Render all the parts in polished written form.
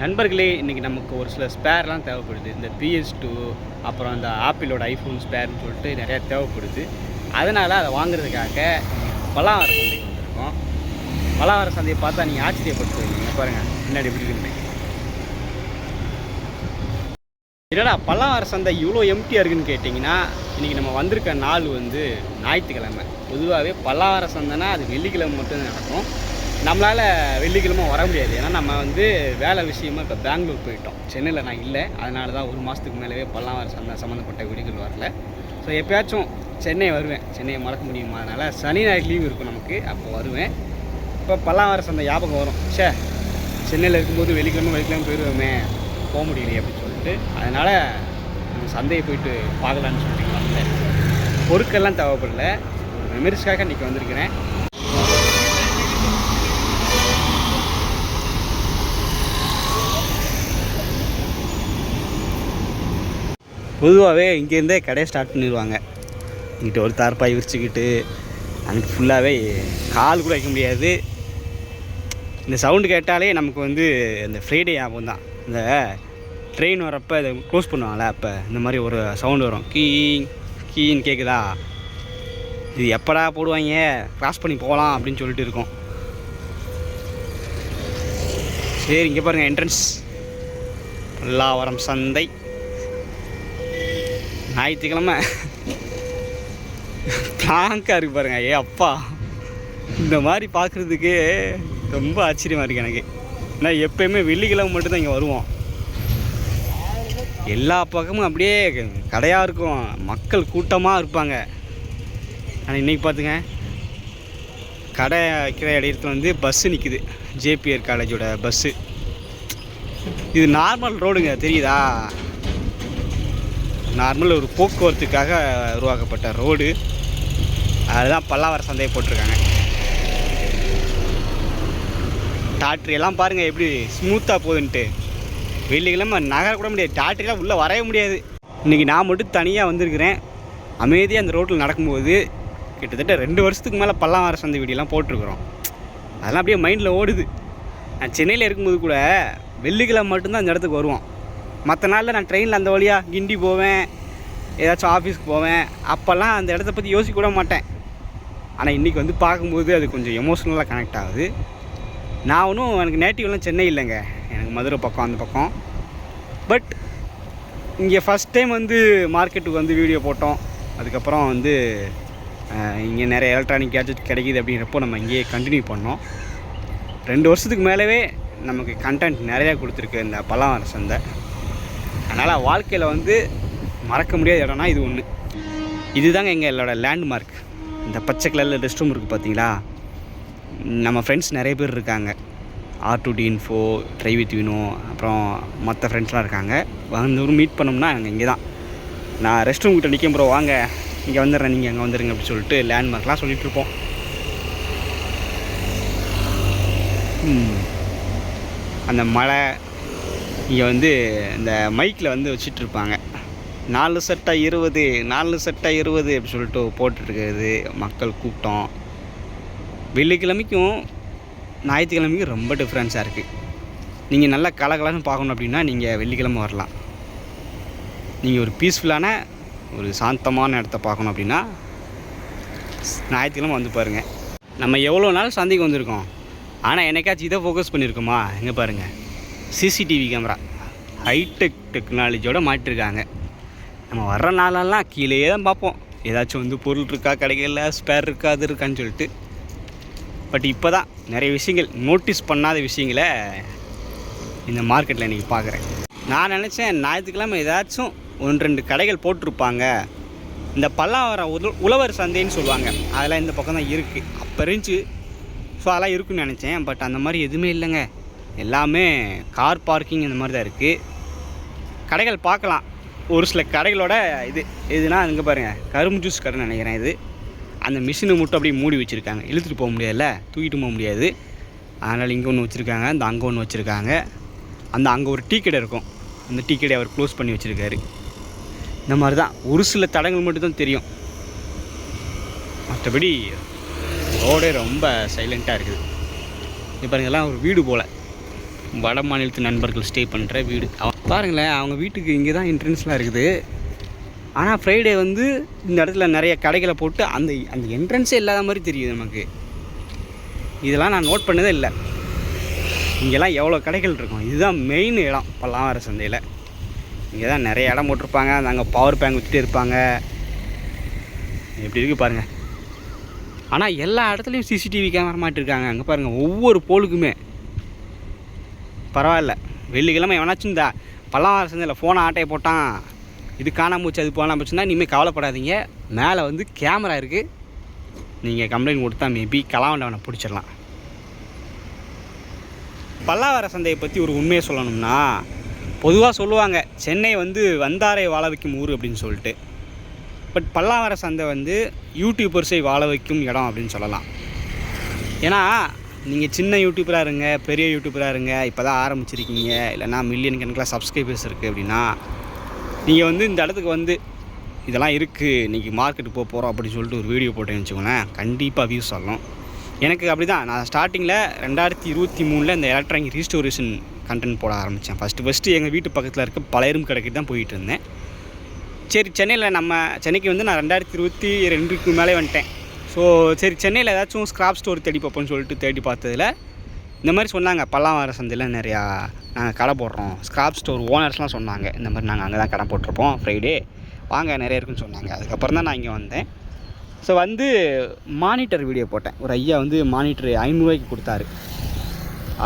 நண்பர்களே, இன்றைக்கி நமக்கு ஒரு சில ஸ்பேர்லாம் தேவைப்படுது. இந்த PS2 அப்புறம் இந்த ஆப்பிளோட ஐஃபோன் ஸ்பேர்னு சொல்லிட்டு நிறையா தேவைப்படுது. அதனால் அதை வாங்குறதுக்காக பல்லாவர சந்தைக்கு வந்திருக்கோம். பல்லாவர சந்தையை பார்த்தா நீங்கள் ஆச்சரியப்பட்டுருவீங்க. பாருங்கள் முன்னாடி எப்படி இருக்குன்னு. என்னடா பல்லாவர சந்தை இவ்வளோ எம்டியாக இருக்குதுன்னு கேட்டிங்கன்னா, இன்றைக்கி நம்ம வந்திருக்க நாள் வந்து ஞாயிற்றுக்கிழமை. பொதுவாகவே பல்லாவர சந்தைனா அது வெள்ளிக்கிழமை மட்டும்தான் நடக்கும். நம்மளால் வெள்ளிக்கிழமை வர முடியாது. ஏன்னா நம்ம வந்து வேலை விஷயமா இப்போ பெங்களூர் போயிட்டோம். சென்னையில் நான் இல்லை. அதனால தான் ஒரு மாதத்துக்கு மேலேயே பல்லாவர சந்தை சம்மந்தப்பட்ட வீடுகள் வரல. ஸோ எப்போயாச்சும் சென்னை வருவேன். சென்னையை மறக்க முடியுமா? அதனால் சனி ஞாயிறு லீவ் இருக்கும் நமக்கு, அப்போ வருவேன். இப்போ பல்லாவர சந்தை ஞாபகம் வரும். சென்னையில் இருக்கும்போது வெள்ளிக்கிழமை போயிடுவோமே, போக முடியலையே அப்படின்னு சொல்லிட்டு, அதனால் நம்ம சந்தையை போயிட்டு பார்க்கலான்னு சொல்லிட்டு வந்தேன். பொருட்கள்லாம் தேவைப்படல, ஒரு மெமரிஸ்க்காக இன்றைக்கி வந்திருக்கிறேன். பொதுவாகவே இங்கேருந்தே கடையை ஸ்டார்ட் பண்ணிடுவாங்க. இங்கிட்ட ஒரு தார்பாய் விரிச்சுக்கிட்டு அங்கிட்டு ஃபுல்லாகவே கால் கூட வைக்க முடியாது. இந்த சவுண்டு கேட்டாலே நமக்கு வந்து இந்த ஃப்ரைடே ஞாபகம் தான். இந்த ட்ரெயின் வரப்போ இதை க்ளோஸ் பண்ணுவாங்களே, அப்போ இந்த மாதிரி ஒரு சவுண்டு வரும். கீன்னு கேட்குதா? இது எப்படா போடுவாங்க, க்ராஸ் பண்ணி போகலாம் அப்படின்னு சொல்லிட்டு இருக்கோம். சரி, இங்கே பாருங்கள் என்ட்ரன்ஸ். பல்லாவரம் சந்தை ஞாயிற்றுக்கிழமை பிளாங்காக இருக்குது பாருங்கள். அப்பா, இந்த மாதிரி பார்க்குறதுக்கு ரொம்ப ஆச்சரியமாக இருக்குது எனக்கு. ஏன்னா எப்போயுமே வெள்ளிக்கிழமை மட்டும்தான் இங்கே வருவோம். எல்லா பக்கமும் அப்படியே கடையாக இருக்கும், மக்கள் கூட்டமாக இருப்பாங்க. ஆனால் இன்றைக்கி பார்த்துங்க, கடை வைக்கிற இடத்துல வந்து பஸ்ஸு நிற்குது. ஜேபிஆர் காலேஜோட பஸ்ஸு. இது நார்மல் ரோடுங்க, தெரியுதா? நார்மல் ஒரு போக்குவரத்துக்காக உருவாக்கப்பட்ட ரோடு. அதுதான் பல்லாவர சந்தையை போட்டிருக்காங்க. டாக்டரியெல்லாம் பாருங்கள் எப்படி ஸ்மூத்தாக போகுதுன்ட்டு. வெள்ளிக்கிழமை நகர கூட முடியாது, டாக்டரியெல்லாம் உள்ளே வரவே முடியாது. இன்றைக்கி நான் மட்டும் தனியாக வந்திருக்கிறேன். அமைதியாக அந்த ரோட்டில் நடக்கும்போது கிட்டத்தட்ட 2 வருஷத்துக்கு மேலே பல்லாவர சந்தை வீடியோலாம் போட்டிருக்குறோம். அதெல்லாம் அப்படியே மைண்டில் ஓடுது. நான் சென்னையில் இருக்கும்போது கூட வெள்ளிக்கிழமை மட்டும்தான் அந்த இடத்துக்கு வருவோம். மற்ற நாளில் நான் ட்ரெயினில் அந்த வழியாக கிண்டி போவேன், ஏதாச்சும் ஆஃபீஸ்க்கு போவேன். அப்போல்லாம் அந்த இடத்த பற்றி யோசிக்க கூட மாட்டேன். ஆனால் இன்றைக்கி வந்து பார்க்கும்போது அது கொஞ்சம் எமோஷ்னலாக கனெக்ட் ஆகுது. நான் ஒன்றும் எனக்கு நேட்டிவ்லாம் சென்னை இல்லைங்க, எனக்கு மதுரை பக்கம் அந்த பக்கம். பட் இங்கே ஃபஸ்ட் டைம் வந்து மார்க்கெட்டுக்கு வந்து வீடியோ போட்டோம். அதுக்கப்புறம் வந்து இங்கே நிறைய எலக்ட்ரானிக் கேட்ஜெட் கிடைக்கிது அப்படிங்கிறப்போ நம்ம இங்கேயே கண்டினியூ பண்ணோம். 2 வருஷத்துக்கு மேலவே நமக்கு கண்டென்ட் நிறையா கொடுத்துருக்கு இந்த பல்லாவர சந்தை. அதனால் வாழ்க்கையில் வந்து மறக்க முடியாத இடம்னா இது ஒன்று. இதுதாங்க எங்களோட லேண்ட்மார்க். இந்த பச்சை கலரில் ரெஸ்ட் ரூம் இருக்குது பார்த்தீங்களா? நம்ம ஃப்ரெண்ட்ஸ் நிறைய பேர் இருக்காங்க. R2D Info, try with Vino, அப்புறம் மற்ற ஃப்ரெண்ட்ஸ்லாம் இருக்காங்க. வந்து மீட் பண்ணோம்னா நாங்கள் இங்கே தான். நான் ரெஸ்ட் ரூம் கிட்ட நிற்கும் ப்ரோ, வாங்க இங்கே வந்துடுறேன், நீங்கள் அங்கே வந்துடுங்க அப்படின்னு சொல்லிட்டு லேண்ட்மார்க்லாம் சொல்லிகிட்ருப்போம். அந்த மழை இங்கே வந்து இந்த மைக்கில் வந்து வச்சிட்ருப்பாங்க, 4 சட்டை 20 4 சட்டை 20 அப்படி சொல்லிட்டு போட்டுட்ருக்கிறது. மக்கள் கூட்டம் வெள்ளிக்கிழமைக்கும் ஞாயிற்றுக்கிழமைக்கும் ரொம்ப டிஃப்ரென்ஸாக இருக்குது. நீங்கள் நல்லா கலகலன்னு பார்க்கணும் அப்படின்னா நீங்கள் வெள்ளிக்கிழமை வரலாம். நீங்கள் ஒரு பீஸ்ஃபுல்லான ஒரு சாந்தமான இடத்த பார்க்கணும் அப்படின்னா ஞாயிற்றுக்கிழமை வந்து பாருங்கள். நம்ம எவ்வளோ நாள் சந்தைக்கு வந்திருக்கோம், ஆனால் என்னைக்காச்சும் இதை ஃபோக்கஸ் பண்ணியிருக்கோமா? எங்கே பாருங்கள், சிசிடிவி கேமரா ஹைடெக் டெக்னாலஜியோடு மாட்டிருக்காங்க. நம்ம வர்ற நாளெல்லாம் கீழே தான் பார்ப்போம், ஏதாச்சும் வந்து பொருள் இருக்கா, கிடைக்கல, ஸ்பேர் இருக்கா, அது இருக்கான்னு சொல்லிட்டு. பட் இப்போ தான் நிறைய விஷயங்கள், நோட்டீஸ் பண்ணாத விஷயங்களை இந்த மார்க்கெட்டில் இன்றைக்கி பார்க்குறேன். நான் நினச்சேன் ஞாயிற்றுக்கிழமை ஏதாச்சும் 1-2 கடைகள் போட்டிருப்பாங்க. இந்த பல்லாவரம் உழவர் சந்தைன்னு சொல்லுவாங்க, அதெல்லாம் இந்த பக்கம் தான் இருக்குது. அப்போ இருந்துச்சு, ஸோ அதெல்லாம் இருக்குன்னு நினச்சேன். பட் அந்த மாதிரி எதுவுமே இல்லைங்க. எல்லாமே கார் பார்க்கிங் இந்த மாதிரி தான் இருக்குது. கடைகள் பார்க்கலாம். ஒரு சில கடைகளோட எதுனா இங்கே பாருங்கள், கரும்பு ஜூஸ் கடைன்னு நினைக்கிறேன். இது அந்த மிஷினை மட்டும் அப்படியே மூடி வச்சுருக்காங்க. இழுத்துட்டு போக முடியாதுல்ல, தூக்கிட்டு போக முடியாது. அதனால் இங்கே ஒன்று வச்சுருக்காங்க, அந்த அங்கே ஒன்று வச்சுருக்காங்க. அந்த அங்கே ஒரு டீ கடை இருக்கும், அந்த டீ கடை அவர் க்ளோஸ் பண்ணி வச்சுருக்காரு. இந்த மாதிரி தான் ஒரு சில தடங்கள் மட்டும்தான் தெரியும். மற்றபடி ரோடே ரொம்ப சைலண்ட்டாக இருக்குது. இப்போ பாருங்க, எல்லாம் ஒரு வீடு போல். வட மாநிலத்து நண்பர்கள் ஸ்டே பண்ணுற வீடு. பாருங்களேன், அவங்க வீட்டுக்கு இங்கே தான் என்ட்ரன்ஸ்லாம் இருக்குது. ஆனால் ஃப்ரைடே வந்து இந்த இடத்துல நிறைய கடைகளை போட்டு அந்த அந்த என்ட்ரன்ஸே இல்லாத மாதிரி தெரியுது நமக்கு. இதெல்லாம் நான் நோட் பண்ணதே இல்லை. இங்கெல்லாம் எவ்வளோ கடைகள் இருக்கும். இதுதான் மெயின் இடம் பல்லாவர சந்தையில். இங்கே தான் நிறைய இடம் போட்டிருப்பாங்க. நாங்கள் பவர் பேங்க் வச்சுட்டே இருப்பாங்க. எப்படி இருக்குது பாருங்கள். ஆனால் எல்லா இடத்துலையும் சிசிடிவி கேமரா மாட்டிருக்காங்க. அங்கே பாருங்கள், ஒவ்வொரு போலுக்குமே. பரவாயில்ல, வெள்ளிக்கிழமை எவனாச்சும் இந்த பல்லாவர சந்தையில் ஃபோனை ஆட்டையை போட்டான், இது காணாமல் போச்சு அது போனால் போச்சுன்னா இனிமேல் கவலைப்படாதீங்க. மேலே வந்து கேமரா இருக்குது. நீங்கள் கம்ப்ளைண்ட் கொடுத்தா மேபி கலாவண்டவனை பிடிச்சிடலாம். பல்லாவர சந்தையை பற்றி ஒரு உண்மையை சொல்லணும்னா, பொதுவாக சொல்லுவாங்க சென்னை வந்து வந்தாரை வாழ வைக்கும் ஊர் அப்படின்னு சொல்லிட்டு. பட் பல்லாவர சந்தை வந்து யூடியூபர்ஸை வாழ வைக்கும் இடம் அப்படின்னு சொல்லலாம். ஏன்னா நீங்கள் சின்ன யூடியூபராக இருங்க, பெரிய யூடியூபராக இருங்க, இப்போ தான் ஆரம்பிச்சிருக்கீங்க, இல்லைனா மில்லியன் கணக்கில் சப்ஸ்கிரைபர்ஸ் இருக்குது அப்படின்னா, நீங்கள் வந்து இந்த இடத்துக்கு வந்து இதெல்லாம் இருக்குது, இன்றைக்கி மார்க்கெட்டுக்கு போகிறோம் அப்படின்னு சொல்லிட்டு ஒரு வீடியோ போட்டேன்னு வச்சுக்கோங்களேன், கண்டிப்பாக வியூஸ் சொல்லணும். எனக்கு அப்படி தான். நான் ஸ்டார்டிங்கில் 2023 இந்த எலக்ட்ரானிக் ரீஸ்டோரேஷன் கண்டென்ட் போட ஆரம்பித்தேன். ஃபஸ்ட்டு எங்கள் வீட்டு பக்கத்தில் இருக்க பழையரும் கடைக்கு தான் போயிட்டு இருந்தேன். சரி, சென்னைக்கு வந்து நான் 2022க்கு மேலே வந்துட்டேன். ஸோ சரி, சென்னையில் ஏதாச்சும் ஸ்கிராப் ஸ்டோர் தேடி பார்ப்போம்னு சொல்லிட்டு தேடி பார்த்ததில் இந்த மாதிரி சொன்னாங்க, பல்லாவர சந்தையில் நிறையா நாங்கள் கடை போடுறோம். ஸ்கிராப் ஸ்டோர் ஓனர்ஸ்லாம் சொன்னாங்க, இந்த மாதிரி நாங்கள் அங்கே தான் கடை போட்டிருப்போம், ஃப்ரைடே வாங்க நிறைய இருக்குன்னு சொன்னாங்க. அதுக்கப்புறம் தான் நான் இங்கே வந்தேன். ஸோ வந்து மானிட்டர் வீடியோ போட்டேன். ஒரு ஐயா வந்து மானிட்டர் 500 ரூபாய்க்கு கொடுத்தாரு.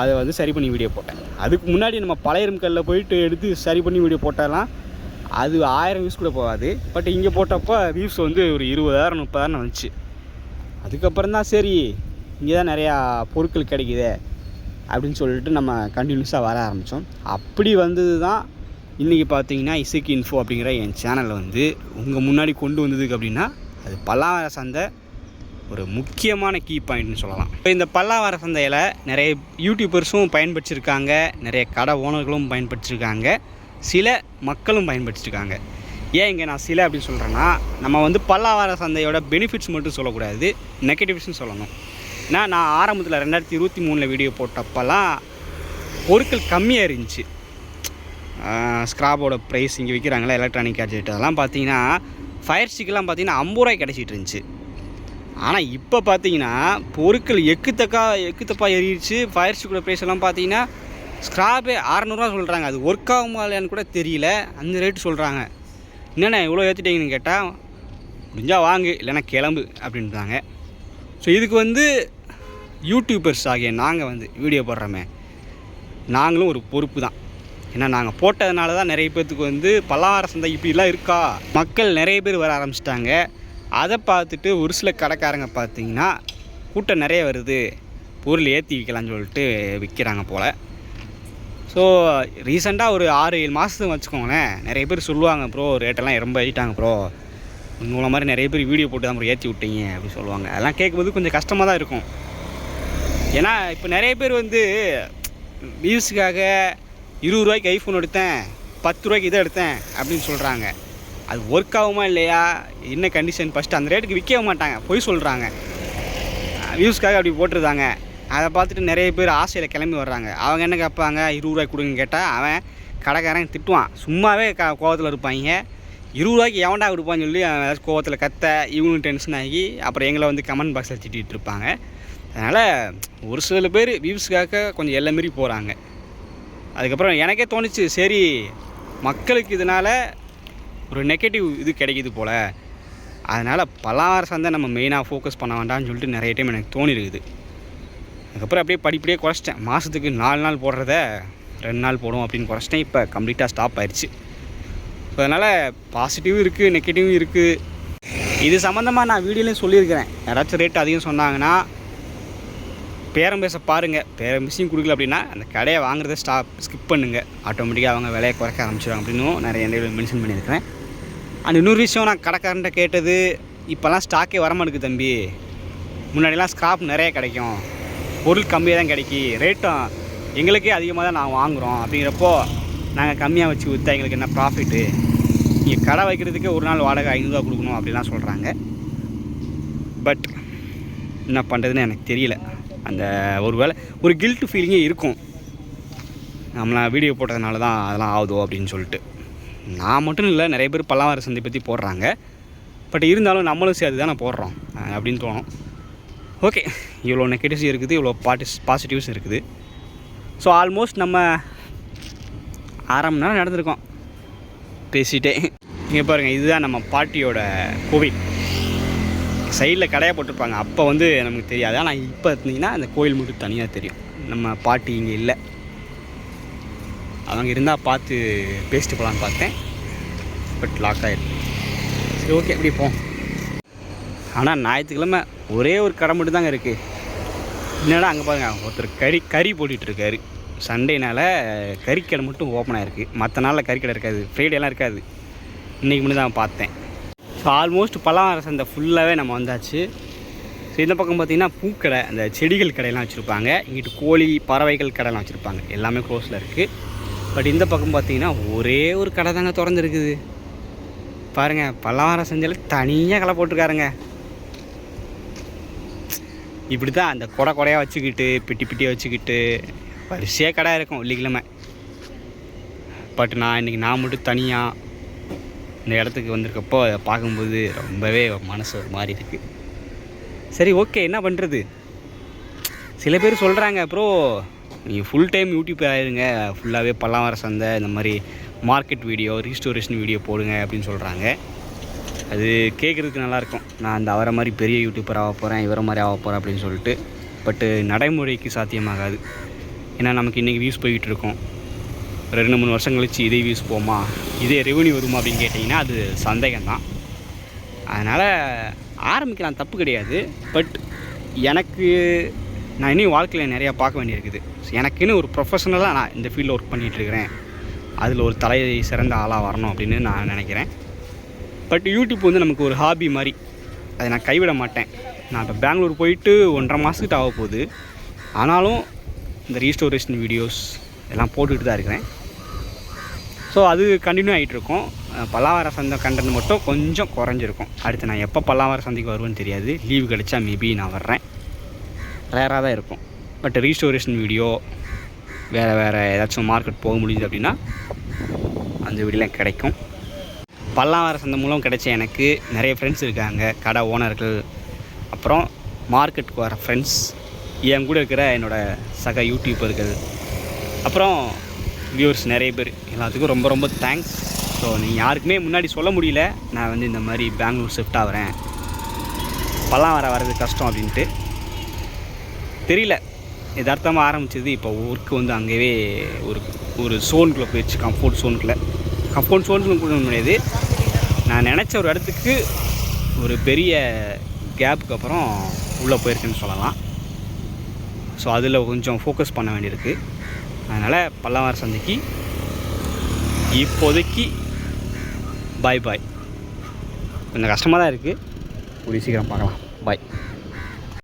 அதை வந்து சரி பண்ணி வீடியோ போட்டேன். அதுக்கு முன்னாடி நம்ம பழையரும் கல்லில் போயிட்டு எடுத்து சரி பண்ணி வீடியோ போட்டாலாம் அது 1000 வியூஸ் கூட போகாது. பட் இங்கே போட்டப்போ வியூஸ் வந்து ஒரு 20,000 30,000 வந்துச்சு. அதுக்கப்புறம் தான் சரி, இங்கே தான் நிறையா பொருட்கள் கிடைக்குது அப்படின்னு சொல்லிட்டு நம்ம கண்டினியூஸாக வர ஆரம்பித்தோம். அப்படி வந்தது தான் இன்றைக்கி பார்த்தீங்கன்னா இசைக்கு இன்ஃபோ அப்படிங்கிற என் சேனலில் வந்து உங்கள் முன்னாடி கொண்டு வந்ததுக்கு அப்படின்னா அது பல்லாவர சந்தை ஒரு முக்கியமான கீ பாயிண்ட்னு சொல்லலாம். இப்போ இந்த பல்லாவர சந்தையில் நிறைய யூடியூபர்ஸும் பயன்படுத்தியிருக்காங்க, நிறைய கடை ஓனர்களும் பயன்படுத்தியிருக்காங்க, சில மக்களும் பயன்படுத்தியிருக்காங்க. ஏன் இங்கே நான் சில அப்படின்னு சொல்கிறேன்னா, நம்ம வந்து பல்லாவர சந்தையோட பெனிஃபிட்ஸ் மட்டும் சொல்லக்கூடாது, நெகட்டிவ்ஸ்னு சொல்லணும். ஏன்னா நான் ஆரம்பத்தில் 2023 வீடியோ போட்டப்பெல்லாம் பொருட்கள் கம்மியாக இருந்துச்சு. ஸ்க்ராப்போட ப்ரைஸ் இங்கே விற்கிறாங்களா எலக்ட்ரானிக் கேட்ஜெட், அதெல்லாம் பார்த்தீங்கன்னா ஃபயர் ஸ்டிக்கெலாம் பார்த்தீங்கன்னா 50 ரூபாய்க்கு கிடச்சிட்டு இருந்துச்சு. ஆனால் இப்போ பார்த்தீங்கன்னா பொருட்கள் எக்குத்தப்பா ஏறிடுச்சு. ஃபயர் ஸ்டிக்கோட ப்ரைஸ் எல்லாம் பார்த்தீங்கன்னா ஸ்க்ராப்பே 600 ரூபா சொல்கிறாங்க. அது ஒர்க் ஆகுமா இல்லையான்னு கூட தெரியல, அந்த ரேட்டு சொல்கிறாங்க. என்னென்ன இவ்வளோ ஏற்றிட்டீங்கன்னு கேட்டால், முடிஞ்சால் வாங்கு இல்லைன்னா கிளம்பு அப்படின்றாங்க. ஸோ இதுக்கு வந்து யூடியூபர்ஸ் ஆகிய நாங்கள் வந்து வீடியோ போடுறோமே, நாங்களும் ஒரு பொறுப்பு தான். ஏன்னா நாங்கள் போட்டதுனால தான் நிறைய பேர்த்துக்கு வந்து பல்லாவர சந்தை இப்படிலாம் இருக்கா, மக்கள் நிறைய பேர் வர ஆரம்பிச்சிட்டாங்க. அதை பார்த்துட்டு ஒரு சில கடைக்காரங்க பார்த்திங்கன்னா கூட்டம் நிறைய வருது, பொருள் ஏற்றி விற்கலான்னு சொல்லிட்டு விற்கிறாங்க போல். ஸோ ரீசெண்டாக ஒரு 6-7 மாதத்துக்கு வச்சுக்கோங்களேன், நிறைய பேர் சொல்லுவாங்க, ப்ரோ ரேட்டெல்லாம் ரொம்ப ஏற்றிட்டாங்க ப்ரோ, உங்களை மாதிரி நிறைய பேர் வீடியோ போட்டு தான் ப்ரோ ஏற்றி விட்டீங்க அப்படின்னு சொல்லுவாங்க. அதெல்லாம் கேட்கும்போது கொஞ்சம் கஷ்டமாக தான் இருக்கும். ஏன்னா இப்போ நிறைய பேர் வந்து வியூஸுக்காக 20 ரூபாய்க்கு ஐஃபோன் எடுத்தேன், 10 ரூபாய்க்கு இதை எடுத்தேன் அப்படின்னு சொல்கிறாங்க. அது ஒர்க் ஆகுமா இல்லையா, என்ன கண்டிஷன், ஃபஸ்ட்டு அந்த ரேட்டுக்கு விற்க மாட்டாங்க, பொய் சொல்கிறாங்க, வியூஸ்க்காக அப்படி போட்டுருந்தாங்க. அதை பார்த்துட்டு நிறைய பேர் ஆசையில் கிளம்பி வர்றாங்க. அவங்க என்ன கேட்பாங்க, 20 ரூபாய்க்கு கொடுங்கன்னு கேட்டால் அவன் கடைக்காரன் திட்டுவான், சும்மாவே கோவத்தில் இருப்பாங்க. 20 ரூபாய்க்கு எவன்டா கொடுப்பான்னு சொல்லி ஏதாச்சும் கோவத்தில் கத்த, இவனும் டென்ஷன் ஆகி அப்புறம் எங்களை வந்து கமெண்ட் பாக்ஸில் திட்டிகிட்டு இருப்பாங்க. அதனால் ஒரு சில பேர் வியூஸ்க்காக கொஞ்சம் எல்லை மாரி போகிறாங்க. அதுக்கப்புறம் எனக்கே தோணுச்சு, சரி மக்களுக்கு இதனால் ஒரு நெகட்டிவ் இது கிடைக்கிது போல், அதனால் பல்லாவர சந்தை நம்ம மெயினாக ஃபோக்கஸ் பண்ண வேண்டாம்னு சொல்லிட்டு நிறைய டைம் எனக்கு தோணிருக்குது. அதுக்கப்புறம் அப்படியே படிப்படியே குறைச்சிட்டேன். மாதத்துக்கு 4 நாள் போடுறத 2 நாள் போடும் அப்படின்னு குறைச்சிட்டேன். இப்போ கம்ப்ளீட்டாக ஸ்டாப் ஆயிடுச்சு. ஸோ அதனால் பாசிட்டிவும் இருக்குது, நெகட்டிவும் இருக்குது. இது சம்மந்தமாக நான் வீடியோலையும் சொல்லியிருக்கிறேன். யாராச்சும் ரேட் அதிகம் சொன்னாங்கன்னா பேரம் பேச பாருங்கள். பேரம் பேசியும் கொடுக்கல அப்படின்னா அந்த கடையை வாங்குறத ஸ்கிப் பண்ணுங்கள். ஆட்டோமேட்டிக்காக அவங்க விலையை குறைக்க ஆரம்பிச்சிடுவாங்க அப்படின்னும் நிறைய வீடியோ மென்ஷன் பண்ணியிருக்கிறேன். அண்ட் இன்னொரு விஷயம், நான் கடைக்காரன்ட்ட கேட்டது, இப்போல்லாம் ஸ்டாக்கே வரமாட்டுக்கு தம்பி, முன்னாடிலாம் ஸ்க்ராப் நிறைய கிடைக்கும், பொருள் கம்மியாக தான் கிடைக்கி, ரேட்டும் எங்களுக்கே அதிகமாக தான் நாங்கள் வாங்குகிறோம், அப்படிங்கிறப்போ நாங்கள் கம்மியாக வச்சு விற்றா எங்களுக்கு என்ன ப்ராஃபிட்டு, நீங்கள் கடை வைக்கிறதுக்கே ஒரு நாள் வாடகை 500 ரூபா கொடுக்கணும் அப்படிலாம் சொல்கிறாங்க. பட் என்ன பண்ணுறதுன்னு எனக்கு தெரியல. அந்த ஒரு வேளை ஒரு கில்ட்டு ஃபீலிங்கே இருக்கும். நம்மளாம் வீடியோ போட்டதுனால தான் அதெல்லாம் ஆகுதோ அப்படின்னு சொல்லிட்டு. நான் மட்டும் இல்லை, நிறைய பேர் பல்லாவர சந்தை பற்றி போடுறாங்க. பட் இருந்தாலும் நம்மளும் சேர்த்து தானே போடுறோம் அப்படின்னு தோணும். ஓகே, இவ்வளோ நெகட்டிவ்ஸ் இருக்குது, இவ்வளோ பாசிட்டிவ்ஸ் இருக்குது. ஸோ ஆல்மோஸ்ட் நம்ம 1/2 மணி நேரம் நடந்திருக்கோம் பேசிகிட்டே. இங்கே பாருங்கள், இதுதான் நம்ம பாட்டியோட கோவில். சைடில் கடையாக போட்டிருப்பாங்க, அப்போ வந்து நமக்கு தெரியாது. ஆனால் இப்போ இருந்தீங்கன்னா அந்த கோயில் மட்டும் தனியாக தெரியும். நம்ம பாட்டி இங்கே இல்லை, அவங்க இருந்தால் பார்த்து பேசிட்டு போகலான்னு பார்த்தேன். பட் லாக் ஆகிடுது. சரி, ஓகே, எப்படி போம். ஆனால் ஞாயிற்றுக்கிழமை ஒரே ஒரு கடை மட்டும் தாங்க இருக்குது. என்னடா அங்கே பாருங்கள், ஒருத்தர் கறி போட்டுட்ருக்காரு. சண்டேனால் கறிக்கடை மட்டும் ஓப்பன் ஆகிருக்கு. மற்ற நாளில் கறிக்கடை இருக்காது, ஃப்ரைடேலாம் இருக்காது. இன்றைக்கி மட்டும் தான் பார்த்தேன். ஸோ ஆல்மோஸ்ட் பல்லாவர சந்தை ஃபுல்லாகவே நம்ம வந்தாச்சு. ஸோ இந்த பக்கம் பார்த்திங்கன்னா பூக்கடை, அந்த செடிகள் கடையெல்லாம் வச்சுருப்பாங்க. இங்கிட்டு கோழி பறவைகள் கடைலாம் வச்சுருப்பாங்க. எல்லாமே க்ளோஸில் இருக்குது. பட் இந்த பக்கம் பார்த்திங்கன்னா ஒரே ஒரு கடை தாங்க திறந்துருக்குது. பாருங்கள், பல்லாவர சந்தையில் தனியாக கடை போட்டிருக்காருங்க. இப்படி தான் அந்த கொடையாக வச்சுக்கிட்டு பெட்டியாக வச்சுக்கிட்டு வரிசையாக கடை இருக்கும் வெள்ளிக்கிழமை. பட் நான் மட்டும் தனியாக இந்த இடத்துக்கு வந்திருக்கப்போ அதை பார்க்கும்போது ரொம்பவே மனசு ஒரு மாதிரி இருக்குது. சரி, ஓகே, என்ன பண்ணுறது. சில பேர் சொல்கிறாங்க, ப்ரோ நீங்கள் ஃபுல் டைம் யூடியூப் ஆகிடுங்க, ஃபுல்லாகவே பல்லாவர சந்தை இந்த மாதிரி மார்க்கெட் வீடியோ, ரீஸ்டோரேஷன் வீடியோ போடுங்க அப்படின்னு சொல்கிறாங்க. அது கேட்குறதுக்கு நல்லாயிருக்கும். நான் அந்த அவரை மாதிரி பெரிய யூடியூபர் ஆக போகிறேன், இவரை மாதிரி ஆக போகிறேன் அப்படின்னு சொல்லிட்டு. பட்டு நடைமுறைக்கு சாத்தியமாகாது. ஏன்னா நமக்கு இன்றைக்கி வியூஸ் போய்கிட்டு இருக்கோம். 2-3 வருஷம் கழிச்சு இதே வியூஸ் போமா, இதே ரெவன்யூ வருமா அப்படின்னு கேட்டிங்கன்னா அது சந்தேகம்தான். அதனால் ஆரம்பிக்கலாம், தப்பு கிடையாது. பட் எனக்கு நான் இன்னும் வாழ்க்கையில் நிறையா பார்க்க வேண்டியிருக்குது. எனக்குன்னு ஒரு ப்ரொஃபஷனலாக நான் இந்த ஃபீல்டில் ஒர்க் பண்ணிகிட்ருக்கிறேன், அதில் ஒரு தலை சிறந்த ஆளாக வரணும் அப்படின்னு நான் நினைக்கிறேன். பட் யூடியூப் வந்து நமக்கு ஒரு ஹாபி மாதிரி, அதை நான் கைவிட மாட்டேன். நான் இப்போ பெங்களூர் போயிட்டு 1.5 மாதத்துக்கிட்ட ஆக போகுது. ஆனாலும் இந்த ரீஸ்டோரேஷன் வீடியோஸ் எல்லாம் போட்டுக்கிட்டு தான் இருக்கிறேன். ஸோ அது கண்டினியூ ஆகிட்டுருக்கோம். பல்லாவர சந்தை கண்டென்ட் மட்டும் கொஞ்சம் குறைஞ்சிருக்கும். அடுத்து நான் எப்போ பல்லாவர சந்தைக்கு வருவேன்னு தெரியாது. லீவு கிடைச்சா மேபி நான் வர்றேன். ரேராக தான் இருக்கும். பட் ரீஸ்டோரேஷன் வீடியோ, வேறு ஏதாச்சும் மார்க்கெட் போக முடியுது அப்படின்னா அந்த வீடியோலாம் கிடைக்கும். பல்லாவர சந்தை மூலம் கிடைச்ச எனக்கு நிறைய ஃப்ரெண்ட்ஸ் இருக்காங்க, கடை ஓனர்கள், அப்புறம் மார்க்கெட்டுக்கு வர ஃப்ரெண்ட்ஸ், என் கூட இருக்கிற என்னோடய சக யூடியூபர்கள், அப்புறம் வியூவர்ஸ் நிறைய பேர். எல்லாத்துக்கும் ரொம்ப ரொம்ப தேங்க்ஸ். ஸோ நீங்கள் யாருக்குமே முன்னாடி சொல்ல முடியல நான் வந்து இந்த மாதிரி பெங்களூர் ஷிஃப்ட் ஆகிறேன், பல்லாவரம் வர்றது கஷ்டம் அப்படின்ட்டு. தெரியல, யதார்த்தமாக ஆரம்பிச்சது. இப்போ ஒர்க்கு வந்து அங்கேயே ஒரு சோனுக்குள்ளே போயிடுச்சு. கம்ஃபோர்ட் சோனுக்குள்ளே கூட முடியாது. நான் நினச்ச ஒரு இடத்துக்கு ஒரு பெரிய கேப்புக்கு அப்புறம் உள்ளே போயிருக்குன்னு சொல்லலாம். ஸோ அதில் கொஞ்சம் ஃபோக்கஸ் பண்ண வேண்டியிருக்கு. அதனால் பல்லாவர சந்தைக்கு இப்போதைக்கு பாய். கொஞ்சம் கஷ்டமாக தான் இருக்குது. ஒரு சீக்கிரம் பார்க்கலாம். பாய்.